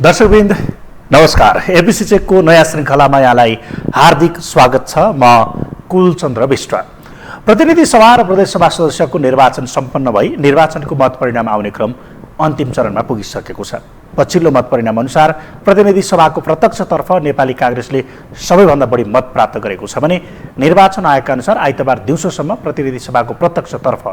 दर्शकवृन्द नमस्कार। एबिसी चेकको नयाँ श्रृङ्खलामा यहाँलाई हार्दिक स्वागत छ। म कुलचन्द्र विष्ट। प्रतिनिधि सभा र प्रदेश सभा सदस्यको निर्वाचन सम्पन्न भई निर्वाचनको मत परिणाम आउने क्रम अन्तिम चरणमा पुगिसकेको छ। पछिल्लो मत परिणाम अनुसार प्रतिनिधि सभाको प्रत्यक्षतर्फ नेपाली कांग्रेसले सबैभन्दा बढी मत प्राप्त गरेको छ भने निर्वाचन आयोगका अनुसार आइतबार दिउँसोसम्म प्रतिनिधि सभाको प्रत्यक्षतर्फ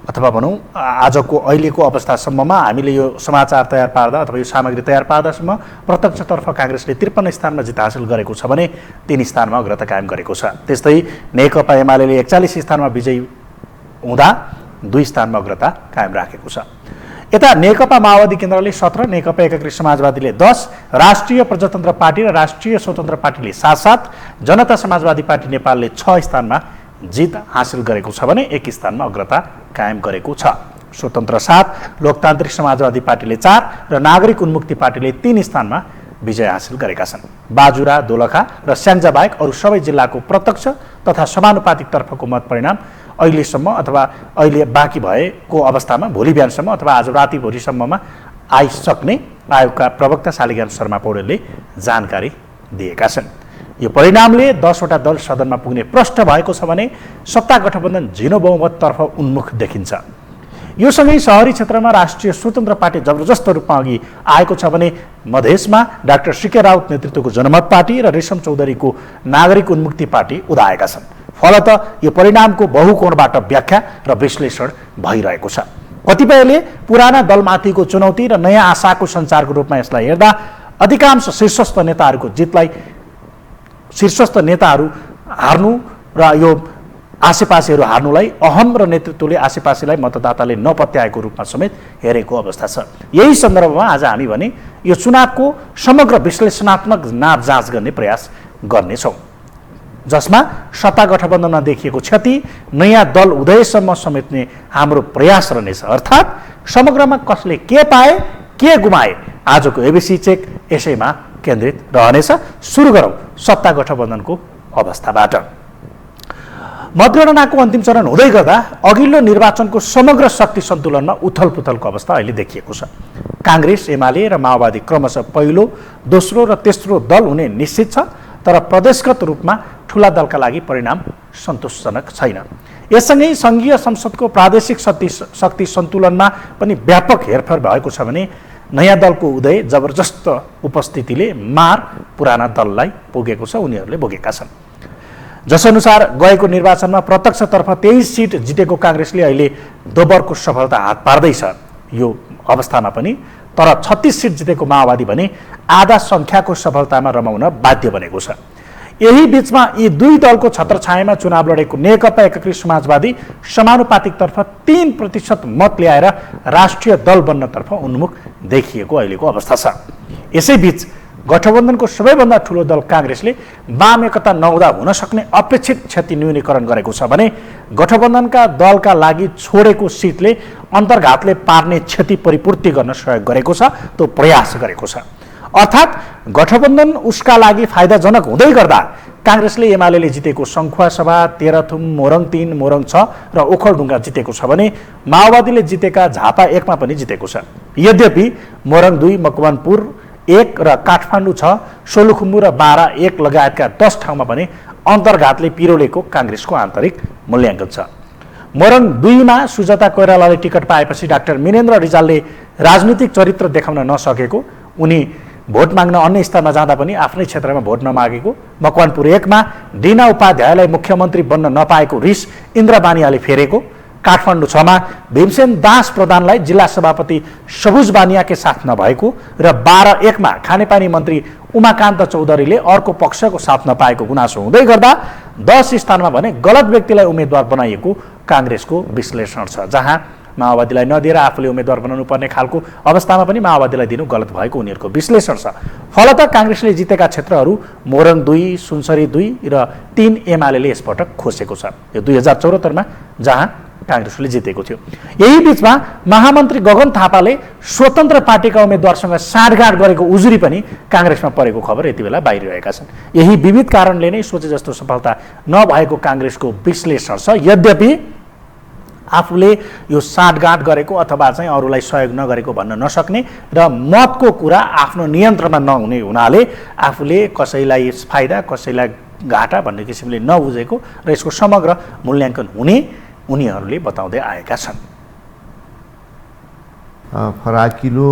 अथवा भनौँ आजको अहिलेको अवस्थासम्ममा हामीले यो समाचार तयार पार्दा अथवा यो सामग्री तयार पार्दासम्म प्रत्यक्षतर्फ कांग्रेसले 53 स्थानमा जित हासिल गरेको छ भने 3 स्थानमा अग्रता कायम गरेको छ। त्यस्तै नेकपा एमाले 41 स्थानमा विजयी हुँदा 2 स्थानमा अग्रता कायम राखेको छ। यता नेकपा माओवादी केन्द्रले 17, नेकपा एकीकृत समाजवादीले 10, राष्ट्रिय प्रजातन्त्र पार्टी र राष्ट्रिय स्वतन्त्र पार्टीले 7, जनता समाजवादी पार्टी नेपालले 6 स्थानमा जित हासिल गरेको छ भने 1 स्थानमा अग्रता कायम गरेको छ। स्वतन्त्र 7, लोकतान्त्रिक समाजवादी पार्टीले 4 र नागरिक उन्मुक्ति पार्टीले 3 स्थानमा विजय हासिल गरेका छन्। बाजुरा, दोलखा र स्याङ्जा बाहेक अरू सबै जिल्लाको प्रत्यक्ष तथा समानुपातिक तर्फको मत परिणाम अहिलेसम्म अथवा अहिले बाँकी भएको अवस्थामा भोलि बिहानसम्म अथवा आज राति भोलिसम्ममा आइसक्ने आयोगका प्रवक्ता शालिग्राम शर्मा पौडेलले जानकारी दिएका छन्। यो परिणामले 10 वटा दल सदनमा पुग्ने प्रष्ट भएको छ भने सत्ता गठबन्धन झिनो बहुमततर्फ उन्मुख देखिन्छ। यो सँगै शहरी क्षेत्रमा राष्ट्रिय स्वतन्त्र पार्टी जबरजस्त रूपमा अघि आएको छ भने मधेसमा डाक्टर सीके राउत नेतृत्वको जनमत पार्टी र रेशम चौधरीको नागरिक उन्मुक्ति पार्टी उदाएका छन्। फलत यो परिणामको बहुकोणबाट व्याख्या र विश्लेषण भइरहेको छ। कतिपयले पुराना दलमाथिको चुनौती र नयाँ आशाको सञ्चारको रूपमा यसलाई हेर्दा अधिकांश शीर्षस्थ नेताहरू हार्नु र यो आसेपासेहरू हार्नुलाई अहम र नेतृत्वले आसेपासेलाई मतदाताले नपत्याएको रूपमा समेत हेरेको अवस्था छ। यही सन्दर्भमा आज हामी भने यो चुनावको समग्र विश्लेषणात्मक नाप जाँच गर्ने प्रयास गर्नेछौँ, जसमा सत्ता गठबन्धनमा देखिएको क्षति नयाँ दल उदयसम्म समेट्ने हाम्रो प्रयास रहनेछ। अर्थात् समग्रमा कसले के पाए के गुमाए आजको एबिसी चेक यसैमा केन्द्रित रहनेछ। सुरु गरौँ सत्ता गठबन्धनको अवस्थाबाट। मतगणनाको अन्तिम चरण हुँदै गर्दा अघिल्लो निर्वाचनको समग्र शक्ति सन्तुलनमा उथलपुथलको अवस्था अहिले देखिएको छ। कांग्रेस, एमाले र माओवादी क्रमशः पहिलो, दोस्रो र तेस्रो दल हुने निश्चित छ, तर प्रदेशगत रूपमा ठूला दलका लागि परिणाम सन्तोषजनक छैन। यससँगै संघीय संसदको प्रादेशिक शक्ति सन्तुलनमा पनि व्यापक हेरफेर भएको छ भने नयाँ दलको उदय जबरजस्त उपस्थितिले मार पुराना दललाई पुगेको छ, उनीहरूले भोगेका छन्। जसअनुसार गएको निर्वाचनमा प्रत्यक्षतर्फ 23 सिट जितेको कांग्रेसले अहिले दोब्बरको सफलता हात पार्दैछ यो अवस्थामा पनि, तर 36 सिट जितेको माओवादी भने आधा संख्याको सफलतामा रमाउन बाध्य बनेको छ। यही बीचमा यी दुई दलको छत्रछायामा चुनाव लडेको नेकपा एकीकृत समाजवादी समानुपातिकतर्फ 3% मत ल्याएर राष्ट्रिय दल बन्नतर्फ उन्मुख देखिएको अहिलेको अवस्था छ। यसैबीच गठबन्धनको सबैभन्दा ठूलो दल कांग्रेसले वाम एकता नहुँदा हुन सक्ने अपेक्षित क्षति न्यूनीकरण गरेको छ भने गठबन्धनका दलका लागि छोडेको सिटले अन्तर्घातले पार्ने क्षति परिपूर्ति गर्न सहयोग गरेको छ, त्यो प्रयास गरेको छ। अर्थात् गठबन्धन उसका लागि फाइदाजनक हुँदै गर्दा कांग्रेसले एमाले जितेको सङ्खुवासभा, तेह्रथुम, मोरङ 3, मोरङ 6 र ओखलढुङ्गा जितेको छ भने माओवादीले जितेका झापा 1 मा पनि जितेको छ। यद्यपि मोरङ 2, मकवानपुर 1 र काठमाडौँ 6, सोलुखुम्बु र बारा 1 लगायतका 10 ठाउँमा पनि अन्तर्घातले पिरोलेको कांग्रेसको आन्तरिक मूल्याङ्कन छ। मोरङ 2 मा सुजाता कोइरालाले टिकट पाएपछि डाक्टर मिनेन्द्र रिजालले राजनीतिक चरित्र देखाउन नसकेको, उनी भोट माग्न अन्य स्थानमा जाँदा पनि आफ्नै क्षेत्रमा भोट नमागेको, मकवानपुर 1 मा डिना उपाध्यायलाई मुख्यमन्त्री बन्न नपाएको रिस इन्द्र बानियाले फेरेको, काठमाडौँ 6 मा भीमसेन दास प्रधानलाई जिल्ला सभापति सबुज बानियाकै साथ नभएको र बारा 1 मा खानेपानी मन्त्री उमाकान्त चौधरीले अर्को पक्षको साथ नपाएको गुनासो हुँदै गर्दा 10 स्थानमा भने गलत व्यक्तिलाई उम्मेद्वार बनाइएको कांग्रेसको विश्लेषण छ, जहाँ माओवादीलाई नदिएर आफूले उम्मेद्वार बनाउनु पर्ने खालको अवस्थामा पनि माओवादीलाई दिनु गलत भएको उनीहरूको विश्लेषण छ। फलत कांग्रेसले जितेका क्षेत्रहरू मोरङ 2, सुनसरी 2 र 3 एमाले यसपटक खोसेको छ। यो 2074 मा जहाँ कांग्रेसले जितेको थियो। यही बीचमा महामन्त्री गगन थापाले स्वतन्त्र पार्टीका उम्मेद्वारसँग साँठगाँठ गरेको उजुरी पनि कांग्रेसमा परेको खबर यति बेला बाहिरिरहेका छन्। यही विविध कारणले नै सोचे जस्तो सफलता नभएको कांग्रेसको विश्लेषण छ। यद्यपि आफूले यो साँठगाँठ गरेको अथवा चाहिँ अरूलाई सहयोग नगरेको भन्न नसक्ने र मतको कुरा आफ्नो नियन्त्रणमा नहुने हुनाले आफूले कसैलाई फाइदा कसैलाई घाटा भन्ने किसिमले नबुझेको र यसको समग्र मूल्याङ्कन हुने उनीहरूले बताउँदै आएका छन्। फराकिलो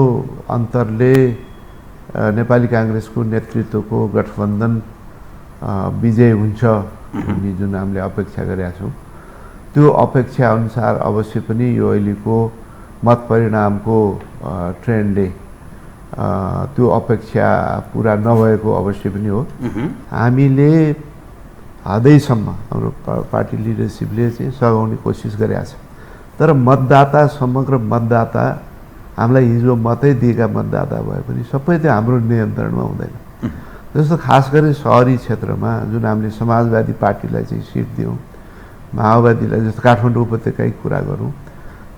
अन्तरले नेपाली काङ्ग्रेसको नेतृत्वको गठबन्धन विजय हुन्छ भन्ने जुन हामीले अपेक्षा गरेका छौँ त्यो अपेक्षा अनुसार अवश्य पनि यो अहिलेको मत परिणामको ट्रेन्डले त्यो अपेक्षा पुरा नभएको अवश्य पनि हो। हामीले हदैसम्म हाम्रो पार्टी लिडरसिपले चाहिँ सघाउने कोसिस गरेका छ, तर मतदाता समग्र मतदाता हामीलाई हिजो मतै दिएका मतदाता भए पनि सबै त्यो हाम्रो नियन्त्रणमा हुँदैन। जस्तो खास गरी सहरी क्षेत्रमा जुन हामीले समाजवादी पार्टीलाई चाहिँ सिट दियौँ, माओवादीलाई जस्तो काठमाडौँ उपत्यकाकै कुरा गरौँ,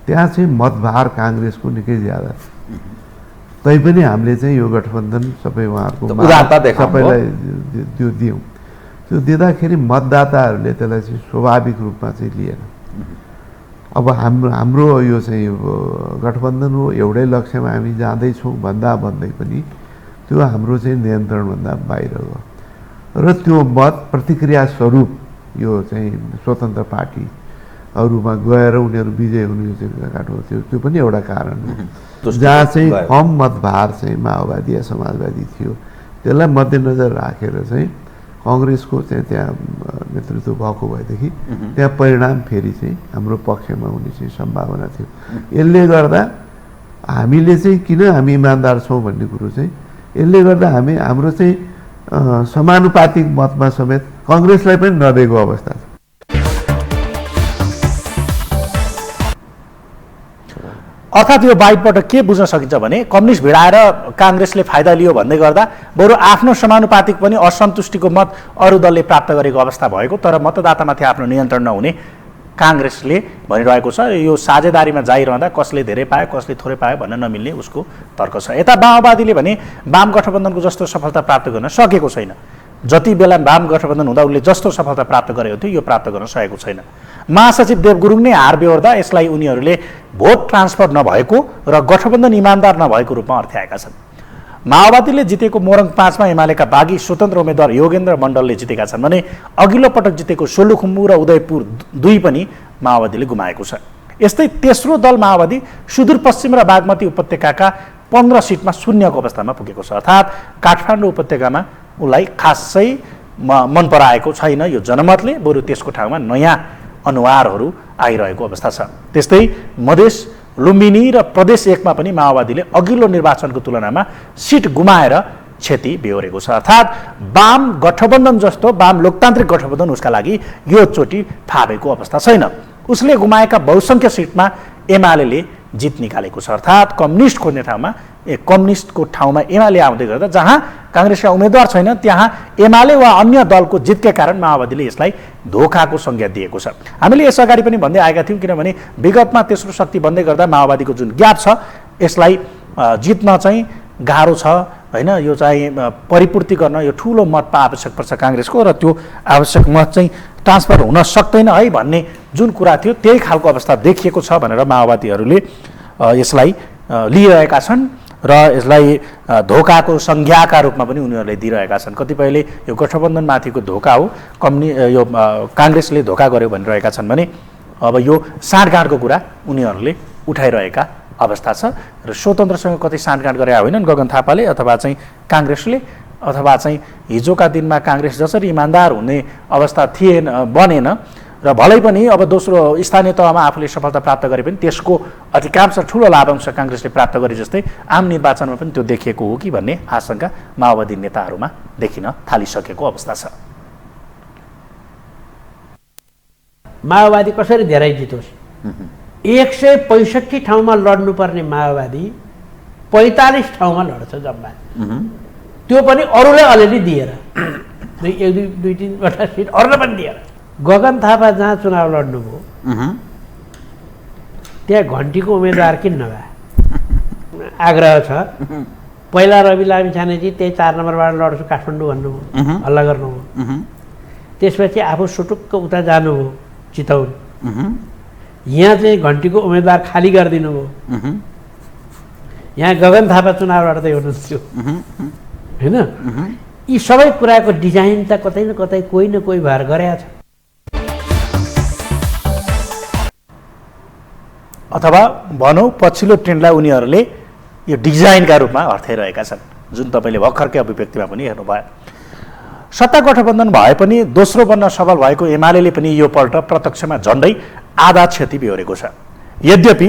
त्यहाँ चाहिँ मतभार काङ्ग्रेसको निकै ज्यादा तैपनि हामीले चाहिँ यो गठबन्धन सबै उहाँहरूको सबैलाई त्यो दियौँ। त्यो दिँदाखेरि मतदाताहरूले त्यसलाई चाहिँ स्वाभाविक रूपमा चाहिँ लिएन। अब हाम्रो यो चाहिँ गठबन्धन हो, एउटै लक्ष्यमा हामी जाँदैछौँ भन्दै पनि त्यो हाम्रो चाहिँ नियन्त्रणभन्दा बाहिर हो र त्यो मत प्रतिक्रिया स्वरूप यो चाहिँ स्वतन्त्र पार्टीहरूमा गएर उनीहरू विजय हुने त्यो पनि एउटा कारण हो। जहाँ चाहिँ कम मतभार चाहिँ माओवादी या समाजवादी थियो त्यसलाई मध्यनजर राखेर चाहिँ काङ्ग्रेसको चाहिँ त्यहाँ नेतृत्व भएको भएदेखि त्यहाँ परिणाम फेरि चाहिँ हाम्रो पक्षमा हुने चाहिँ सम्भावना थियो। यसले गर्दा हामीले चाहिँ किन हामी इमान्दार छौँ भन्ने कुरो चाहिँ यसले गर्दा हाम्रो चाहिँ समानुपातिक मतमा समेत काङ्ग्रेसलाई पनि नदिएको अवस्था छ। अर्थात् यो बाइटबाट के बुझ्न सकिन्छ भने कम्युनिस्ट भिडाएर काङ्ग्रेसले फाइदा लियो भन्दै गर्दा बरु आफ्नो समानुपातिक पनि असन्तुष्टिको मत अरू दलले प्राप्त गरेको अवस्था भएको, तर मतदातामाथि आफ्नो नियन्त्रण नहुने काङ्ग्रेसले भनिरहेको छ। यो साझेदारीमा जाइरहँदा कसले धेरै पायो कसले थोरै पायो भन्न नमिल्ने उसको तर्क छ। यता माओवादीले भने वाम गठबन्धनको जस्तो सफलता प्राप्त गर्न सकेको छैन। जति बेला वाम गठबन्धन हुँदा उसले जस्तो सफलता प्राप्त गरेको थियो यो प्राप्त गर्न सकेको छैन। महासचिव देव गुरुङ नै हार बेहोर्दा यसलाई उनीहरूले भोट ट्रान्सफर नभएको र गठबन्धन इमान्दार नभएको रूपमा अर्थ्याएका छन्। माओवादीले जितेको मोरङ 5 मा एमालेका बागी स्वतन्त्र उम्मेद्वार योगेन्द्र मण्डलले जितेका छन् भने अघिल्लो पटक जितेको सोलुखुम्बु र उदयपुर 2 पनि माओवादीले गुमाएको छ। यस्तै तेस्रो दल माओवादी सुदूरपश्चिम र बागमती उपत्यकाका 15 सिटमा शून्यको अवस्थामा पुगेको छ। अर्थात् काठमाडौँ उपत्यकामा उसलाई खासै मन पराएको छैन यो जनमतले, बरु त्यसको ठाउँमा नयाँ अनुहारहरू आइरहेको अवस्था छ। त्यस्तै मधेस लुम्बिनी र प्रदेश 1 मा पनि माओवादीले अघिल्लो निर्वाचनको तुलनामा सिट गुमाएर क्षति बेहोरेको छ। अर्थात् वाम गठबन्धन जस्तो वाम लोकतान्त्रिक गठबन्धन उसका लागि यो चोटि फापेको अवस्था छैन। उसले गुमाएका बहुसङ्ख्य सिटमा एमाले जित निकालेको छ। अर्थात् कम्युनिस्ट खोज्ने ठाउँमा कम्युनिस्टको ठाउँमा एमाले आउँदै गर्दा जहाँ काङ्ग्रेसका उम्मेद्वार छैन त्यहाँ एमाले वा अन्य दलको जितका कारण माओवादीले यसलाई धोकाको संज्ञा दिएको छ। हामीले यस अगाडि पनि भन्दै आएका थियौँ, किनभने विगतमा तेस्रो शक्ति बन्दै गर्दा माओवादीको जुन ग्याप छ यसलाई जित्न चाहिँ गाह्रो छ होइन। यो चाहिँ परिपूर्ति गर्न यो ठुलो मत आवश्यक पर्छ काङ्ग्रेसको, र त्यो आवश्यक मत चाहिँ ट्रान्सफर हुन सक्दैन है भन्ने जुन कुरा थियो त्यही खालको अवस्था देखिएको छ भनेर माओवादीहरूले यसलाई लिइरहेका छन् र यसलाई धोकाको संज्ञाका रूपमा पनि उनीहरूले दिइरहेका छन्। कतिपयले यो गठबन्धनमाथिको धोका हो, यो काङ्ग्रेसले धोका गर्यो भनिरहेका छन् भने अब यो साँठगाँठको कुरा उनीहरूले उठाइरहेका अवस्था छ र स्वतन्त्रसँग कतै साँठगाँठ गरे होइनन् गगन थापाले अथवा चाहिँ काङ्ग्रेसले, अथवा चाहिँ हिजोका दिनमा काङ्ग्रेस जसरी इमान्दार हुने अवस्था बनेन र भलै पनि अब दोस्रो स्थानीय तहमा आफूले सफलता प्राप्त गरे पनि त्यसको अधिकांश ठुलो लाभांश काङ्ग्रेसले प्राप्त गरे जस्तै आम निर्वाचनमा पनि त्यो देखिएको हो कि भन्ने आशंका माओवादी नेताहरूमा देखिन थालिसकेको अवस्था छ। माओवादी कसरी धेरै जितोस्? 165 ठाउँमा लड्नुपर्ने माओवादी 45 ठाउँमा लड्छ जम्मा, त्यो पनि अरूलाई अलिअलि दिएर, दुई तीनवटा सिट अरूलाई पनि दिएर। गगन थापा जहाँ चुनाव लड्नुभयो त्यहाँ घन्टीको उम्मेदवार किन नभए? आग्रह छ। पहिला रवि लामिछानेजी त्यही 4 नम्बरबाट लड्छु काठमाडौँ भन्नुभयो, हल्ला गर्नुभयो। त्यसपछि आफू सुटुक्क उता जानुभयो चितौन, यहाँ चाहिँ घन्टीको उम्मेदवार खाली गरिदिनु भयो। यहाँ गगन थापा चुनाव लड्दै हुनुहुन्थ्यो होइन। यी सबै कुराको डिजाइन त कतै न कतै कोही न कोही भएर गरेका छ। अथवा भनौँ पछिल्लो ट्रेन्डलाई उनीहरूले यो डिजाइनका रूपमा अर्थाइरहेका छन्, जुन तपाईँले भर्खरकै अभिव्यक्तिमा पनि हेर्नुभयो। सत्ता गठबन्धन भए पनि दोस्रो बन्न सफल भएको एमाले पनि यो पल्ट प्रत्यक्षमा झन्डै आधा क्षति बेहोरेको छ। यद्यपि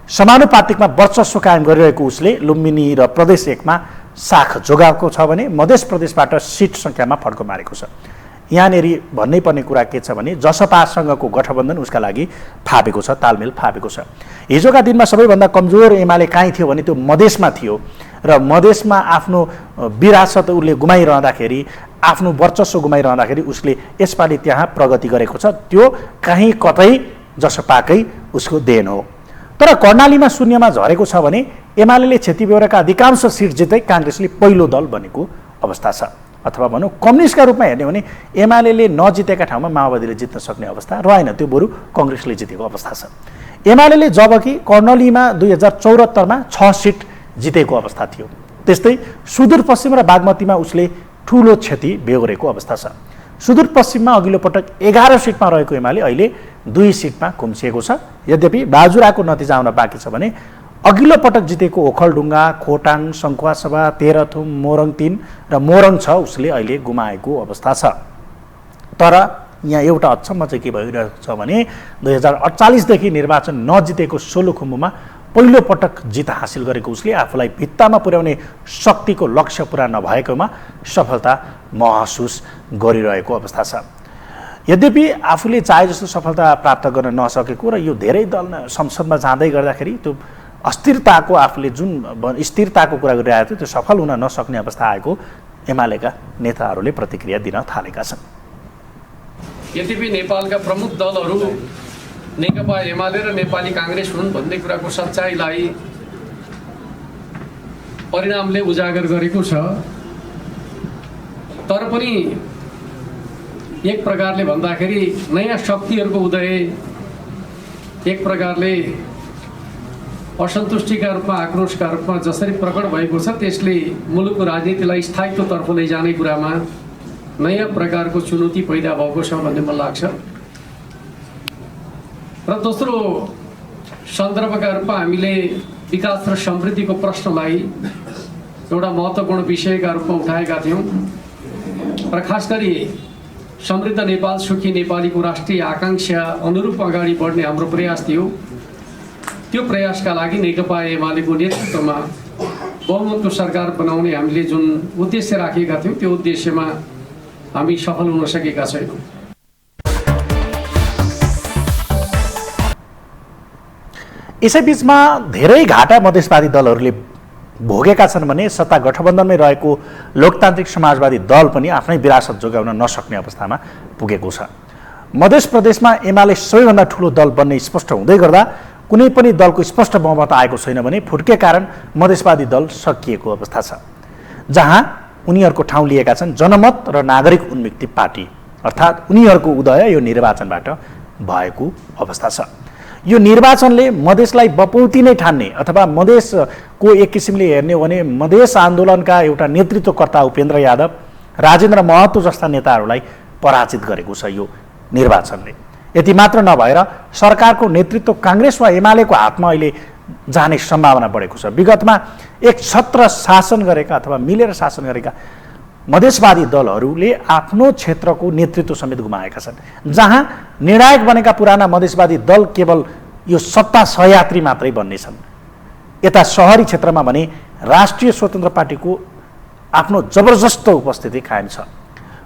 समानुपातिकमा वर्चस्व कायम गरिरहेको उसले लुम्बिनी र प्रदेश 1 मा साख जोगाएको छ भने मध्य प्रदेशबाट सिट सङ्ख्यामा फड्को मारेको छ। यहाँनेरि भन्नै पर्ने कुरा के छ भने जसपासँगको गठबन्धन उसका लागि फापेको छ, तालमेल फापेको छ। हिजोका दिनमा सबैभन्दा कमजोर एमाले कहीँ थियो भने त्यो मधेसमा थियो र मधेसमा आफ्नो विरासत उसले गुमाइरहँदाखेरि, आफ्नो वर्चस्व गुमाइरहँदाखेरि उसले यसपालि त्यहाँ प्रगति गरेको छ। त्यो कहीँ कतै जसपाकै उसको देन हो। तर कर्णालीमा शून्यमा झरेको छ भने एमाले क्षति बेहोरेका अधिकांश सिट जित्दै काङ्ग्रेसले पहिलो दल बनेको अवस्था छ। अथवा भनौँ कम्युनिस्टका रूपमा हेर्ने भने एमाले नजितेका ठाउँमा माओवादीले जित्न सक्ने अवस्था रहेन, त्यो बरु कङ्ग्रेसले जितेको अवस्था छ। एमाले जबकि कर्णालीमा 2074 मा 6 सिट जितेको अवस्था थियो, त्यस्तै सुदूरपश्चिम र बागमतीमा उसले ठुलो क्षति बेहोरेको अवस्था छ। सुदूरपश्चिममा अघिल्लो पटक 11 सिटमा रहेको एमाले अहिले 2 सिटमा खुम्चिएको छ। यद्यपि बाजुराको नतिजा आउन बाँकी छ भने अघिल्लो पटक जितेको ओखलढुङ्गा, खोटाङ, सङ्खुवासभा, तेह्रथुम, मोरङ 3 र मोरङ 6 उसले अहिले गुमाएको अवस्था छ। तर यहाँ एउटा अचम्म चाहिँ के भइरहेको छ भने 2048 देखि निर्वाचन नजितेको सोलुखुम्बुमा पहिलो पटक जित हासिल गरेको उसले आफूलाई भित्तामा पुर्याउने शक्तिको लक्ष्य पुरा नभएकोमा सफलता महसुस गरिरहेको अवस्था छ। यद्यपि आफूले चाहे जस्तो सफलता प्राप्त गर्न नसकेको र यो धेरै दल संसदमा जाँदै गर्दाखेरि त्यो अस्थिरताको आफूले जुन स्थिरताको कुरा गरिरहेको थियो त्यो सफल हुन नसक्ने अवस्था आएको एमालेका नेताहरूले प्रतिक्रिया दिन थालेका छन्। यद्यपि नेपालका प्रमुख दलहरू नेकपा एमाले र नेपाली काङ्ग्रेस हुन् भन्ने कुराको सच्चाइलाई परिणामले उजागर गरेको छ। तर पनि एक प्रकारले भन्दाखेरि नयाँ शक्तिहरूको उदय, एक प्रकारले असन्तुष्टिका रूपमा, आक्रोशका रूपमा जसरी प्रकट भएको छ त्यसले मुलुकको राजनीतिलाई स्थायित्वतर्फ लैजाने कुरामा नयाँ प्रकारको चुनौती पैदा भएको छ भन्ने मलाई लाग्छ। र दोस्रो सन्दर्भका रूपमा हामीले विकास र समृद्धिको प्रश्नलाई एउटा महत्त्वपूर्ण विषयका रूपमा उठाएका थियौँ र खास गरी समृद्ध नेपाल, सुखी नेपालीको राष्ट्रिय आकाङ्क्षा अनुरूप अगाडि बढ्ने हाम्रो प्रयास थियो। त्यो प्रयासका लागि नेकपा एमालेको नेतृत्वमा बहुमतको सरकार बनाउने हामीले जुन उद्देश्य राखेका थियौँ त्यो उद्देश्यमा हामी सफल हुन सकेका छैनौँ। यसैबीचमा धेरै घाटा मधेसवादी दलहरूले भोगेका छन् भने सत्ता गठबन्धनमै रहेको लोकतान्त्रिक समाजवादी दल पनि आफ्नै विरासत जोगाउन नसक्ने अवस्थामा पुगेको छ। मध्य प्रदेशमा एमाले सबैभन्दा ठुलो दल बन्ने स्पष्ट हुँदै गर्दा कुनै पनि दलको स्पष्ट बहुमत आएको छैन भने फुट्के कारण मधेसवादी दल सकिएको अवस्था छ, जहाँ उनीहरूको ठाउँ लिएका छन् जनमत र नागरिक उन्मुक्ति पार्टी, अर्थात् उनीहरूको उदय यो निर्वाचनबाट भएको अवस्था छ। यो निर्वाचनले मधेसलाई बपौती नै ठान्ने अथवा मधेसको एक किसिमले हेर्ने हो भने मधेस आन्दोलनका एउटा नेतृत्वकर्ता उपेन्द्र यादव, राजेन्द्र महतो जस्ता नेताहरूलाई पराजित गरेको छ यो निर्वाचनले। यति मात्र नभएर सरकारको नेतृत्व काङ्ग्रेस वा एमालेको हातमा अहिले जाने सम्भावना बढेको छ। विगतमा एक छत्र शासन गरेका अथवा मिलेर शासन गरेका मधेसवादी दलहरूले आफ्नो क्षेत्रको नेतृत्व समेत गुमाएका छन्, जहाँ निर्णायक बनेका पुराना मधेसवादी दल केवल यो सत्ता सहयात्री मात्रै बन्नेछन्। यता सहरी क्षेत्रमा भने राष्ट्रिय स्वतन्त्र पार्टीको आफ्नो जबरजस्त उपस्थिति कायम छ।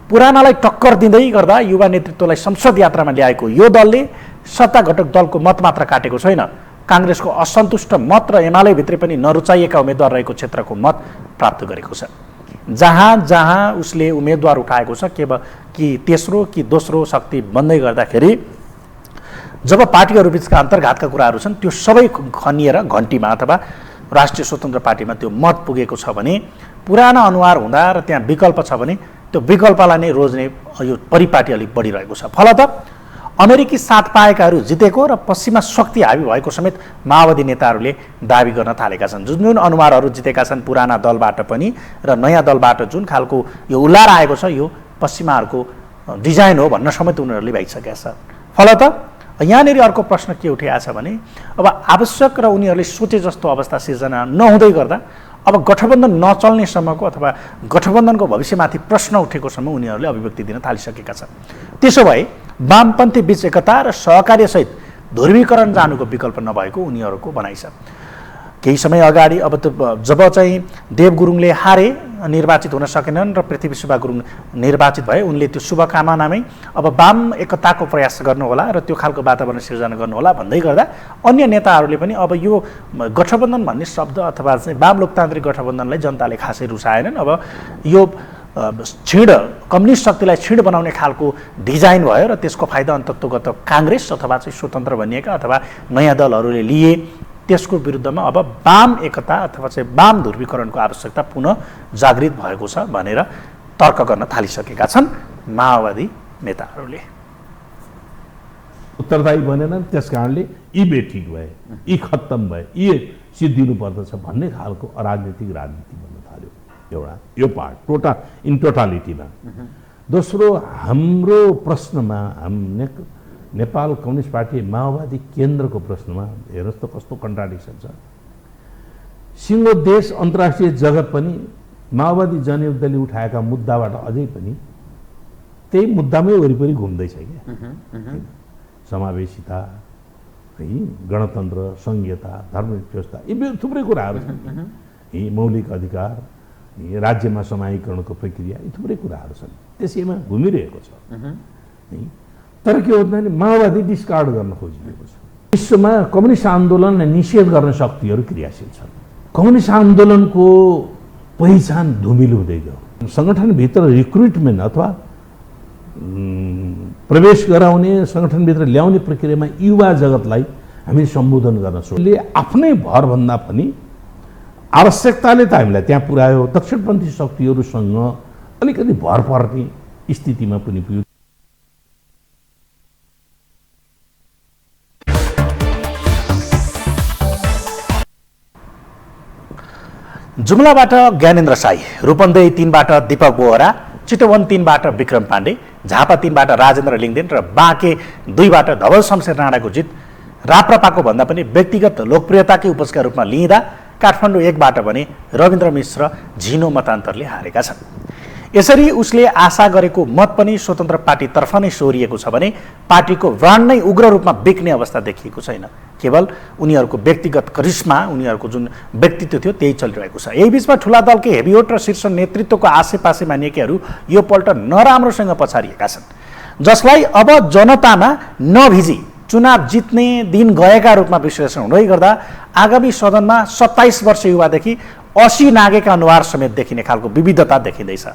पुरानालाई टक्कर दिँदै गर्दा युवा नेतृत्वलाई संसद यात्रामा ल्याएको यो दलले सत्ता घटक दलको मत मात्र काटेको छैन, काङ्ग्रेसको असन्तुष्ट मत र एमाले भित्रै पनि नरुचाइएका उम्मेद्वार रहेको क्षेत्रको मत प्राप्त गरेको छ। जहाँ जहाँ उसले उम्मेदवार उठाएको छ केवल कि तेस्रो कि दोस्रो शक्ति बन्दै गर्दाखेरि जब पार्टीहरू बिचका अन्तर्घातका कुराहरू छन् त्यो सबै खनिएर घन्टीमा अथवा राष्ट्रिय स्वतन्त्र पार्टीमा त्यो मत पुगेको छ भने पुराना अनुहार हुँदा र त्यहाँ विकल्प छ भने त्यो विकल्पलाई नै रोज्ने यो परिपाटी अलिक बढिरहेको छ। फलत अमेरिकी साथ पाएकाहरू जितेको र पश्चिमा शक्ति हावी भएको समेत माओवादी नेताहरूले दाबी गर्न थालेका छन्। जुन जुन अनुहारहरू जितेका छन् पुराना दलबाट पनि र नयाँ दलबाट जुन खालको यो उल्लार आएको छ यो पश्चिमाहरूको डिजाइन हो भन्न समेत उनीहरूले भइसकेका छ। फलत यहाँनिर अर्को प्रश्न के उठिएको छ भने अब आवश्यक र उनीहरूले सोचे जस्तो अवस्था सिर्जना नहुँदै गर्दा अब गठबन्धन नचल्नेसम्मको अथवा गठबन्धनको भविष्यमाथि प्रश्न उठेकोसम्म उनीहरूले अभिव्यक्ति दिन थालिसकेका छन्। त्यसो भए वामपन्थी बीच एकता र सहकार्यसहित ध्रुवीकरण जानुको विकल्प नभएको उनीहरूको भनाइ छ। केही समय अगाडि अब त जब चाहिँ देव गुरुङले हारे निर्वाचित हुन सकेनन् र पृथ्वी सुब्बा गुरुङ निर्वाचित भए उनले त्यो शुभकामनामै अब वाम एकताको प्रयास गर्नुहोला र त्यो खालको वातावरण सिर्जना गर्नुहोला भन्दै गर्दा अन्य नेताहरूले पनि अब यो गठबन्धन भन्ने शब्द अथवा चाहिँ वाम लोकतान्त्रिक गठबन्धनलाई जनताले खासै रुचाएनन्। अब यो छिड कम्युनिस्ट शक्तिलाई छिड बनाउने खालको डिजाइन भयो र त्यसको फाइदा अन्तत्वगत काङ्ग्रेस अथवा चाहिँ स्वतन्त्र भनिएका अथवा नयाँ दलहरूले लिए। त्यसको विरुद्धमा अब वाम एकता अथवा चाहिँ वाम ध्रुवीकरणको आवश्यकता पुनः जागृत भएको छ भनेर तर्क गर्न थालिसकेका छन् माओवादी नेताहरूले। उत्तरदायी बनेन, त्यस कारणले यी बेठिक भए, यी खत्तम भए, यी सिद्धिनु पर्दछ भन्ने खालको अराजनीतिक राजनीति बन्न थाल्यो एउटा यो पार्ट इन टोटालिटीमा। दोस्रो हाम्रो प्रश्नमा नेपाल कम्युनिस्ट पार्टी माओवादी केन्द्रको प्रश्नमा हेर्नुहोस् त कस्तो कन्ट्राडिक्सन छ। सिङ्गो देश अन्तर्राष्ट्रिय जगत पनि माओवादी जनयुद्धले उठाएका मुद्दाबाट अझै पनि त्यही मुद्दामै वरिपरि घुम्दैछ क्या। समावेशिता, है, गणतन्त्र, संघीयता, धर्मनिरपेक्षता, यी थुप्रै कुराहरू छन्। यी मौलिक अधिकार, राज्यमा समाजीकरणको प्रक्रिया, यी थुप्रै कुराहरू छन्, त्यसैमा घुमिरहेको छ। तर के हो भने माओवादी डिस्कार्ड गर्न खोजिएको छ। विश्वमा कम्युनिस्ट आन्दोलनलाई निषेध गर्ने शक्तिहरू क्रियाशील छन्। कम्युनिस्ट आन्दोलनको पहिचान धुमिलो हुँदै गयो। सङ्गठनभित्र रिक्रुटमेन्ट अथवा प्रवेश गराउने, सङ्गठनभित्र ल्याउने प्रक्रियामा युवा जगतलाई हामी सम्बोधन गर्न सक्छौँ। आफ्नै भरभन्दा पनि आवश्यकताले त हामीलाई त्यहाँ पुर्यायो, दक्षिणपन्थी शक्तिहरूसँग अलिकति भर पर्ने स्थितिमा पनि पुग्यो। जुम्लाबाट ज्ञानेन्द्र साई, रूपन्देही 3बाट दीपक बोहरा, चितवन 3बाट विक्रम पाण्डे, झापा 3बाट राजेन्द्र लिङदेन र बाँके 2बाट धवल शमशेर राणाको जित राप्रपाको भन्दा पनि व्यक्तिगत लोकप्रियताकै उपजका रूपमा लिँदा काठमाडौँ 1बाट भने रविन्द्र मिश्र झिनो मतान्तरले हारेका छन्। यसरी उसले आशा गरेको मत पनि स्वतन्त्र पार्टीतर्फ नै सोरिएको छ भने पार्टीको ब्रान्ड नै उग्र रूपमा बिक्ने अवस्था देखिएको छैन। केवल उनीहरूको व्यक्तिगत करिश्मा, उनीहरूको जुन व्यक्तित्व थियो त्यही चलिरहेको छ। यही बिचमा ठुला दलकै हेभिवेट र शीर्ष नेतृत्वको आसेपासे मानिएकाहरू यो पल्ट नराम्रोसँग पछारिएका छन्, जसलाई अब जनतामा नभिजी चुनाव जित्ने दिन गएका रूपमा विश्लेषण हुँदै गर्दा आगामी सदनमा 27 वर्ष युवादेखि 80 नागेका अनुहार समेत देखिने खालको विविधता देखिँदैछ।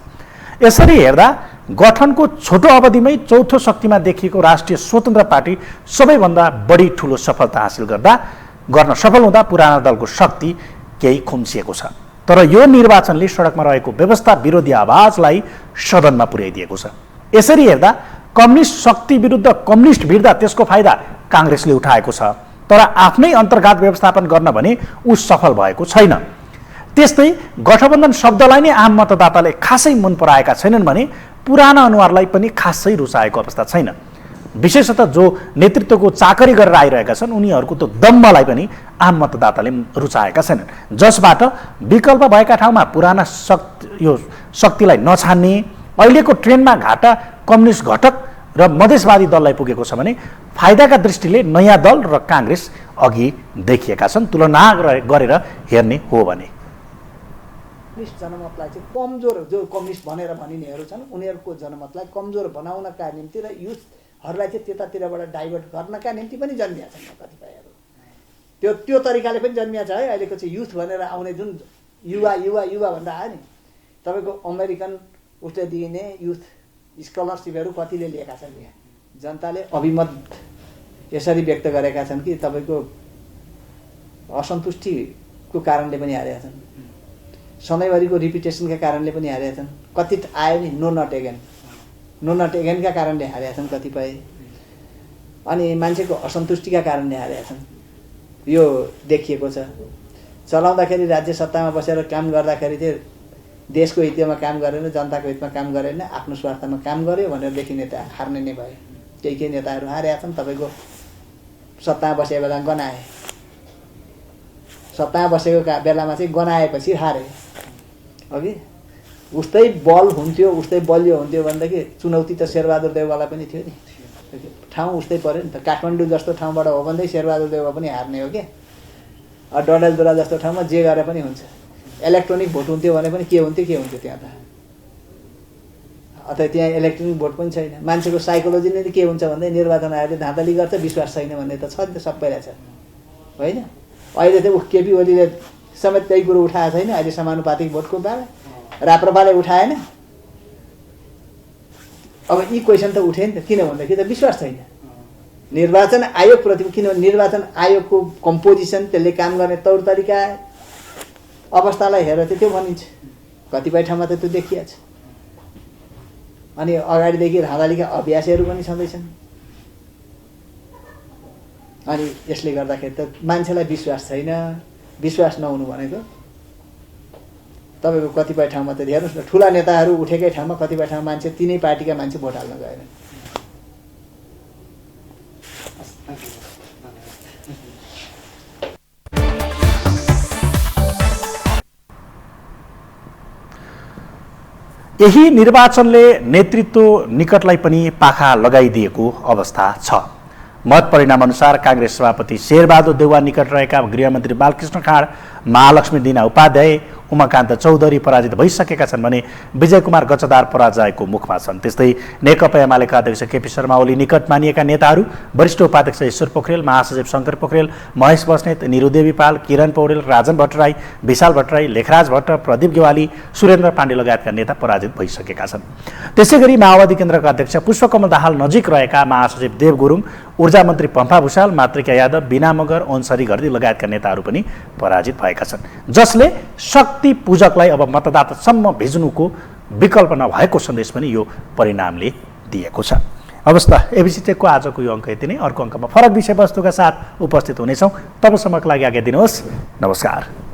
यसरी हेर्दा गठनको छोटो अवधिमै चौथो शक्तिमा देखिएको राष्ट्रिय स्वतन्त्र पार्टी सबैभन्दा बढी ठुलो सफलता हासिल गर्न सफल हुँदा पुराना दलको शक्ति केही खुम्सिएको छ। तर यो निर्वाचनले सडकमा रहेको व्यवस्था विरोधी आवाजलाई सदनमा पुर्याइदिएको छ। यसरी हेर्दा कम्युनिस्ट शक्ति विरुद्ध कम्युनिस्ट भिड्दा त्यसको फाइदा काङ्ग्रेसले उठाएको छ, तर आफ्नै अन्तर्घात व्यवस्थापन गर्न भने ऊ सफल भएको छैन। त्यस्तै गठबन्धन शब्दलाई नै आम मतदाताले खासै मन पराएका छैनन् भने पुराना अनुहारलाई पनि खासै रुचाएको अवस्था छैन। विशेषतः जो नेतृत्वको चाकरी गरेर आइरहेका छन् उनीहरूको त दम्बलाई पनि आम मतदाताले रुचाएका छैनन्, जसबाट विकल्प भएका ठाउँमा पुराना शक्तिलाई नछान्ने, अहिलेको ट्रेन्डमा घाटा कम्युनिस्ट घटक र मधेसवादी दललाई पुगेको छ भने फाइदाका दृष्टिले नयाँ दल र काङ्ग्रेस अघि देखिएका छन्। तुलना गरेर हेर्ने हो भने कम्युनिस्ट जनमतलाई चाहिँ कमजोर, जो कम्युनिस्ट भनेर भनिनेहरू छन् उनीहरूको जनमतलाई कमजोर बनाउनका निम्ति र युथहरूलाई चाहिँ त्यतातिरबाट डाइभर्ट गर्नका निम्ति पनि जन्मिया छन् कतिपयहरू। त्यो तरिकाले पनि जन्मिया छ है। अहिलेको चाहिँ युथ भनेर आउने जुन युवा भन्दा आयो नि, तपाईँको अमेरिकन उसले दिइने युथ स्कलरसिपहरू कतिले लिएका छन् यहाँ, जनताले अभिमत यसरी व्यक्त गरेका छन् कि तपाईँको असन्तुष्टिको कारणले पनि हारेका छन्, सधैँभरिको रिपिटेसनका कारणले पनि हारेका छन्, कति आयो नि नो नट एगेनका कारणले हारेका छन् कतिपय। अनि मान्छेको असन्तुष्टिका कारणले हारेका छन्, यो देखिएको छ। चलाउँदाखेरि राज्य सत्तामा बसेर काम गर्दाखेरि चाहिँ देशको हितमा काम गरेन, जनताको हितमा काम गरेन, आफ्नो स्वार्थमा काम गर्यो भनेर देखिने नेता हार्ने नै भए। केही नेताहरू हारेका छन्। तपाईँको सत्तामा बसेको बेला गनाए, सत्तामा बसेको बेलामा चाहिँ गनाएपछि हारे। अघि उस्तै बल हुन्थ्यो, उस्तै बलियो हुन्थ्यो भनेदेखि चुनौती त शेरबहादुर देउवालाई पनि थियो नि। ठाउँ उस्तै पऱ्यो नि त। काठमाडौँ जस्तो ठाउँबाट हो भन्दै शेरबहादुर देउवा पनि हार्ने हो क्या। डडेलधुरा जस्तो ठाउँमा जे गरे पनि हुन्छ। इलेक्ट्रोनिक भोट हुन्थ्यो भने पनि के हुन्थ्यो त्यहाँ त। अथवा त्यहाँ इलेक्ट्रोनिक भोट पनि छैन। मान्छेको साइकोलोजी नै के हुन्छ भन्दै निर्वाचन आयोगले धाँधली गर्छ, विश्वास छैन भन्ने त छ नि त, सबैलाई छ होइन। अहिले चाहिँ केपी ओलीले समेत त्यही कुरो उठाएको छैन। अहिले समानुपातिक भोटको बेला राप्रपाले उठाएन। अब यी क्वेसन त उठे नि त, किन भन्दाखेरि त विश्वास छैन निर्वाचन आयोगप्रति। किनभने निर्वाचन आयोगको कम्पोजिसन, त्यसले काम गर्ने तौर तरिका, अवस्थालाई हेरेर चाहिँ त्यो भनिन्छ। कतिपय ठाउँमा त त्यो देखिया छ। अनि अगाडिदेखि धाँधलीका अभ्यासहरू पनि छँदैछन्। अनि यसले गर्दाखेरि त मान्छेलाई विश्वास छैन। विश्वास नहुनु भनेको तपाईँको कतिपय ठाउँमा त हेर्नुहोस् न, ठुला नेताहरू उठेकै ठाउँमा कतिपय ठाउँमा मान्छे तिनै पार्टीका मान्छे भोट हाल्न गएन। यही निर्वाचनले नेतृत्व निकटलाई पनि पाखा लगाइदिएको अवस्था छ। मत परिणाम अनुसार कांग्रेस सभापति शेरबहादुर देउवा निकट रहेका गृहमन्त्री बालकृष्ण खाँड, महालक्ष्मी दिना उपाध्याय, उमाकान्त चौधरी पराजित भइसकेका छन् भने विजय कुमार गजदार पराजयको मुखमा छन्। त्यस्तै नेकपा एमालेका अध्यक्ष केपी शर्मा ओली निकट मानिएका नेताहरू वरिष्ठ उपाध्यक्ष ईश्वर पोखरेल, महासचिव शङ्कर पोखरेल, महेश बस्नेत, निरुदेवी पाल, किरण पौडेल, राजन भट्टराई, विशाल भट्टराई, लेखराज भट्ट, प्रदीप गेवाली, सुरेन्द्र पाण्डे लगायतका नेता पराजित भइसकेका छन्। त्यसैगरी माओवादी केन्द्रका अध्यक्ष पुष्पकमल दाहाल नजिक रहेका महासचिव देव गुरुङ, ऊर्जा मन्त्री पम्फा भूषाल, मातृका यादव, बिना मगर, ओन्सरी घरती लगायतका नेताहरू पनि पराजित भएका छन्, जसले शक्ति पूजकलाई अब मतदातासम्म भिज्नुको विकल्प नभएको सन्देश पनि यो परिणामले दिएको छ। अवस्था एबिसी टेकको आजको यो अङ्क यति नै। अर्को अङ्कमा फरक विषयवस्तुका साथ उपस्थित हुनेछौँ। तबसम्मको लागि आज्ञा दिनुहोस्। नमस्कार।